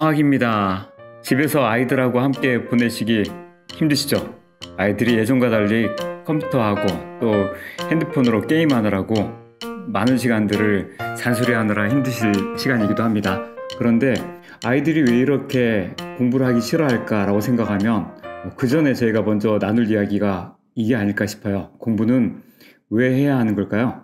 방학입니다. 집에서 아이들하고 함께 보내시기 힘드시죠? 아이들이 예전과 달리 컴퓨터하고 또 핸드폰으로 게임하느라고 많은 시간들을 잔소리하느라 힘드실 시간이기도 합니다. 그런데 아이들이 왜 이렇게 공부를 하기 싫어할까라고 생각하면 그 전에 저희가 먼저 나눌 이야기가 이게 아닐까 싶어요. 공부는 왜 해야 하는 걸까요?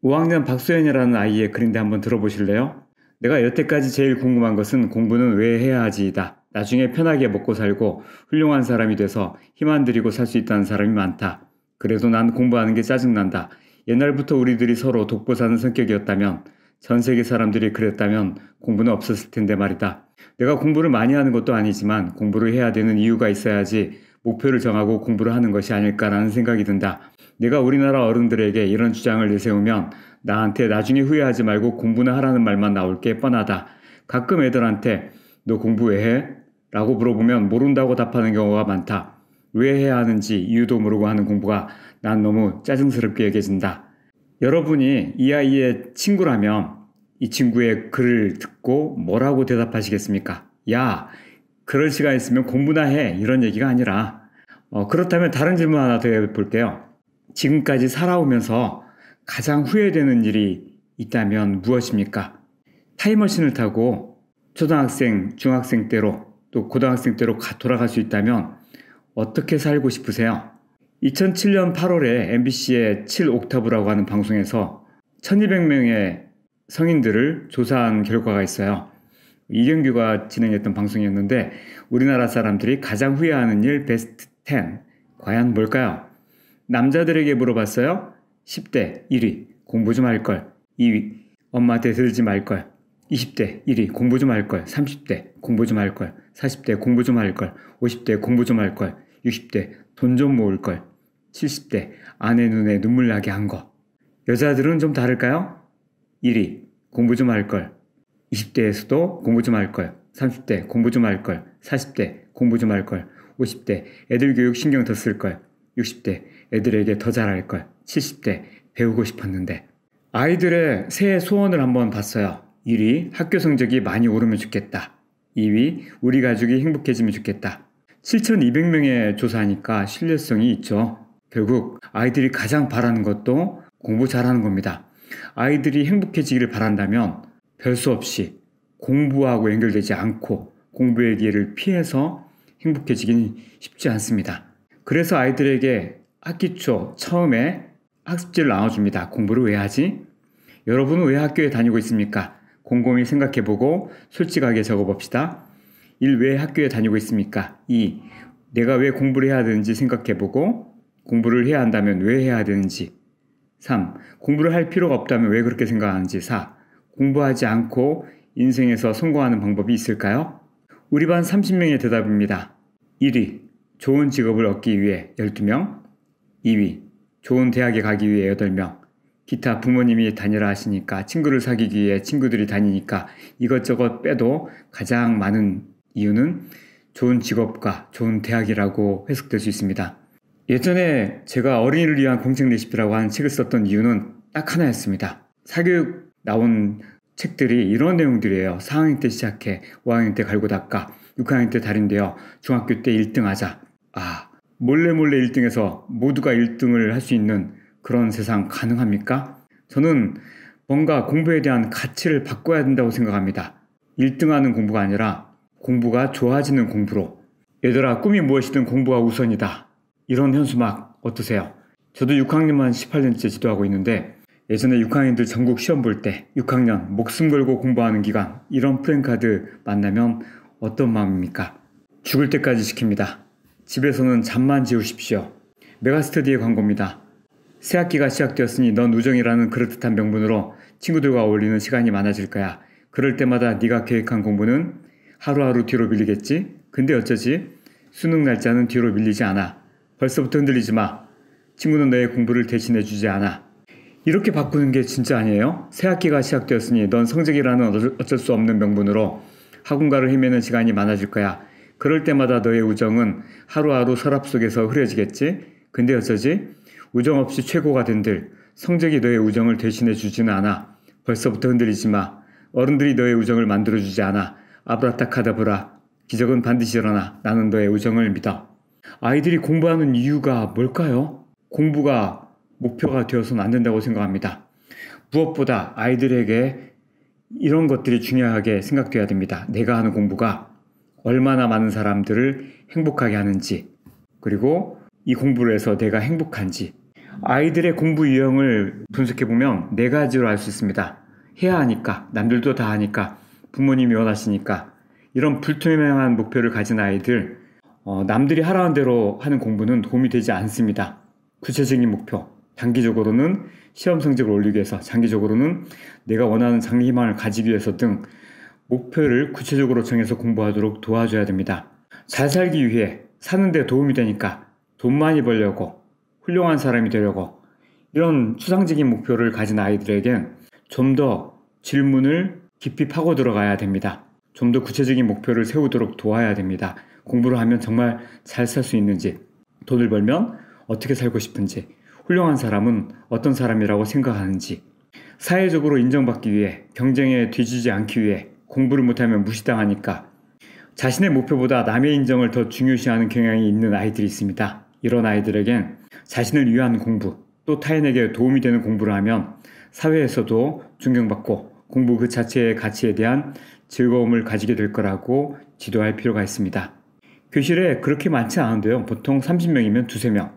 5학년 박소연이라는 아이의 글인데 한번 들어보실래요? 내가 여태까지 제일 궁금한 것은 공부는 왜 해야 하지이다. 나중에 편하게 먹고 살고 훌륭한 사람이 돼서 힘 안 들이고 살 수 있다는 사람이 많다. 그래도 난 공부하는 게 짜증난다. 옛날부터 우리들이 서로 돕고 사는 성격이었다면, 전 세계 사람들이 그랬다면 공부는 없었을 텐데 말이다. 내가 공부를 많이 하는 것도 아니지만 공부를 해야 되는 이유가 있어야지 목표를 정하고 공부를 하는 것이 아닐까라는 생각이 든다. 내가 우리나라 어른들에게 이런 주장을 내세우면 나한테 나중에 후회하지 말고 공부나 하라는 말만 나올 게 뻔하다. 가끔 애들한테 너 공부 왜 해? 라고 물어보면 모른다고 답하는 경우가 많다. 왜 해야 하는지 이유도 모르고 하는 공부가 난 너무 짜증스럽게 여겨진다. 여러분이 이 아이의 친구라면 이 친구의 글을 듣고 뭐라고 대답하시겠습니까? 야, 그럴 시간 있으면 공부나 해. 이런 얘기가 아니라 그렇다면 다른 질문 하나 더 해볼게요. 지금까지 살아오면서 가장 후회되는 일이 있다면 무엇입니까? 타임머신을 타고 초등학생, 중학생 때로 또 고등학생 때로 돌아갈 수 있다면 어떻게 살고 싶으세요? 2007년 8월에 MBC의 7옥타브라고 하는 방송에서 1200명의 성인들을 조사한 결과가 있어요. 이경규가 진행했던 방송이었는데 우리나라 사람들이 가장 후회하는 일 베스트 10 과연 뭘까요? 남자들에게 물어봤어요. 10대 1위 공부 좀 할걸. 2위 엄마한테 들지 말걸. 20대 1위 공부 좀 할걸. 30대 공부 좀 할걸. 40대 공부 좀 할걸. 50대 공부 좀 할걸. 60대 돈 좀 모을걸. 70대 아내 눈에 눈물 나게 한 거. 여자들은 좀 다를까요? 1위 공부 좀 할걸. 20대에서도 공부 좀 할걸. 30대 공부 좀 할걸. 40대 공부 좀 할걸. 50대 애들 교육 신경 더 쓸걸. 60대 애들에게 더 잘할걸. 70대 배우고 싶었는데. 아이들의 새해 소원을 한번 봤어요. 1위 학교 성적이 많이 오르면 좋겠다. 2위 우리 가족이 행복해지면 좋겠다. 7,200명의 조사하니까 신뢰성이 있죠. 결국 아이들이 가장 바라는 것도 공부 잘하는 겁니다. 아이들이 행복해지기를 바란다면 별 수 없이 공부하고 연결되지 않고 공부의 기회를 피해서 행복해지긴 쉽지 않습니다. 그래서 아이들에게 학기 초 처음에 학습지를 나눠줍니다. 공부를 왜 하지? 여러분은 왜 학교에 다니고 있습니까? 곰곰이 생각해보고 솔직하게 적어봅시다. 1. 왜 학교에 다니고 있습니까? 2. 내가 왜 공부를 해야 되는지 생각해보고 공부를 해야 한다면 왜 해야 되는지. 3. 공부를 할 필요가 없다면 왜 그렇게 생각하는지. 4. 공부하지 않고 인생에서 성공하는 방법이 있을까요? 우리 반 30명의 대답입니다. 1위 좋은 직업을 얻기 위해 12명. 2위 좋은 대학에 가기 위해 8명. 기타 부모님이 다니라 하시니까 친구를 사귀기 위해 친구들이 다니니까 이것저것 빼도 가장 많은 이유는 좋은 직업과 좋은 대학이라고 해석될 수 있습니다. 예전에 제가 어린이를 위한 공책 레시피라고 하는 책을 썼던 이유는 딱 하나였습니다. 사교육 나온 책들이 이런 내용들이에요. 4학년 때 시작해 5학년 때 갈고 닦아 6학년 때 달인되어 중학교 때 1등 하자. 몰래 1등해서 모두가 1등을 할 수 있는 그런 세상 가능합니까? 저는 뭔가 공부에 대한 가치를 바꿔야 된다고 생각합니다. 1등하는 공부가 아니라 공부가 좋아지는 공부로. 얘들아, 꿈이 무엇이든 공부가 우선이다. 이런 현수막 어떠세요? 저도 6학년만 18년째 지도하고 있는데 예전에 6학년들 전국 시험 볼 때 6학년 목숨 걸고 공부하는 기간 이런 플랜카드 만나면 어떤 마음입니까? 죽을 때까지 지킵니다. 집에서는 잠만 재우십시오. 메가스터디의 광고입니다. 새 학기가 시작되었으니 넌 우정이라는 그럴듯한 명분으로 친구들과 어울리는 시간이 많아질 거야. 그럴 때마다 네가 계획한 공부는 하루하루 뒤로 밀리겠지? 근데 어쩌지? 수능 날짜는 뒤로 밀리지 않아. 벌써부터 흔들리지 마. 친구는 너의 공부를 대신해 주지 않아. 이렇게 바꾸는 게 진짜 아니에요? 새 학기가 시작되었으니 넌 성적이라는 어쩔 수 없는 명분으로 학원가를 헤매는 시간이 많아질 거야. 그럴 때마다 너의 우정은 하루하루 서랍 속에서 흐려지겠지? 근데 어쩌지? 우정 없이 최고가 된들 성적이 너의 우정을 대신해 주지는 않아. 벌써부터 흔들리지 마. 어른들이 너의 우정을 만들어주지 않아. 아브라타카다브라, 기적은 반드시 일어나, 나는 너의 우정을 믿어. 아이들이 공부하는 이유가 뭘까요? 공부가 목표가 되어서는 안 된다고 생각합니다. 무엇보다 아이들에게 이런 것들이 중요하게 생각돼야 됩니다. 내가 하는 공부가 얼마나 많은 사람들을 행복하게 하는지, 그리고 이 공부를 해서 내가 행복한지. 아이들의 공부 유형을 분석해보면 4가지로 알 수 있습니다. 해야 하니까, 남들도 다 하니까, 부모님이 원하시니까. 이런 불투명한 목표를 가진 아이들, 남들이 하라는 대로 하는 공부는 도움이 되지 않습니다. 구체적인 목표, 단기적으로는 시험 성적을 올리기 위해서, 장기적으로는 내가 원하는 장래 희망을 가지기 위해서 등 목표를 구체적으로 정해서 공부하도록 도와줘야 됩니다. 잘 살기 위해 사는 데 도움이 되니까 돈 많이 벌려고, 훌륭한 사람이 되려고, 이런 추상적인 목표를 가진 아이들에겐 좀 더 질문을 깊이 파고 들어가야 됩니다. 좀 더 구체적인 목표를 세우도록 도와야 됩니다. 공부를 하면 정말 잘 살 수 있는지, 돈을 벌면 어떻게 살고 싶은지, 훌륭한 사람은 어떤 사람이라고 생각하는지, 사회적으로 인정받기 위해, 경쟁에 뒤지지 않기 위해 공부를 못하면 무시당하니까 자신의 목표보다 남의 인정을 더 중요시하는 경향이 있는 아이들이 있습니다. 이런 아이들에겐 자신을 위한 공부, 또 타인에게 도움이 되는 공부를 하면 사회에서도 존경받고 공부 그 자체의 가치에 대한 즐거움을 가지게 될 거라고 지도할 필요가 있습니다. 교실에 그렇게 많지 않은데요. 보통 30명이면 2~3명.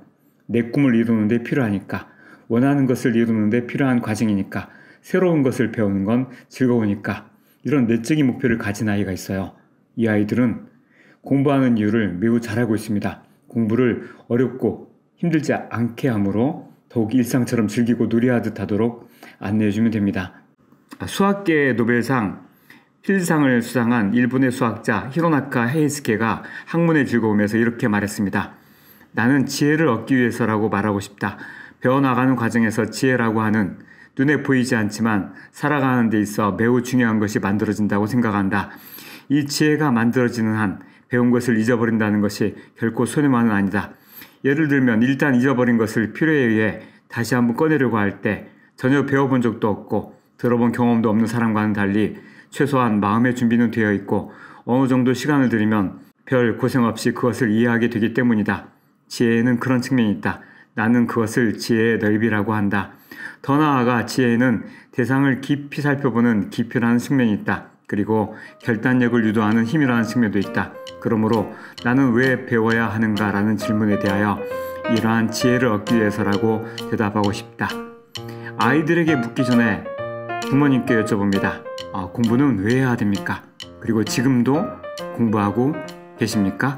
내 꿈을 이루는 데 필요하니까, 원하는 것을 이루는 데 필요한 과정이니까, 새로운 것을 배우는 건 즐거우니까, 이런 내적인 목표를 가진 아이가 있어요. 이 아이들은 공부하는 이유를 매우 잘 알고 있습니다. 공부를 어렵고 힘들지 않게 하므로 더욱 일상처럼 즐기고 놀이하듯 하도록 안내해주면 됩니다. 수학계의 노벨상, 필즈상을 수상한 일본의 수학자 히로나카 헤이스케가 학문의 즐거움에서 이렇게 말했습니다. 나는 지혜를 얻기 위해서라고 말하고 싶다. 배워나가는 과정에서 지혜라고 하는 눈에 보이지 않지만 살아가는 데 있어 매우 중요한 것이 만들어진다고 생각한다. 이 지혜가 만들어지는 한 배운 것을 잊어버린다는 것이 결코 손해만은 아니다. 예를 들면 일단 잊어버린 것을 필요에 의해 다시 한번 꺼내려고 할 때 전혀 배워본 적도 없고 들어본 경험도 없는 사람과는 달리 최소한 마음의 준비는 되어 있고 어느 정도 시간을 들이면 별 고생 없이 그것을 이해하게 되기 때문이다. 지혜에는 그런 측면이 있다. 나는 그것을 지혜의 넓이라고 한다. 더 나아가 지혜에는 대상을 깊이 살펴보는 깊이라는 측면이 있다. 그리고 결단력을 유도하는 힘이라는 측면도 있다. 그러므로 나는 왜 배워야 하는가라는 질문에 대하여 이러한 지혜를 얻기 위해서라고 대답하고 싶다. 아이들에게 묻기 전에 부모님께 여쭤봅니다. 공부는 왜 해야 됩니까? 그리고 지금도 공부하고 계십니까?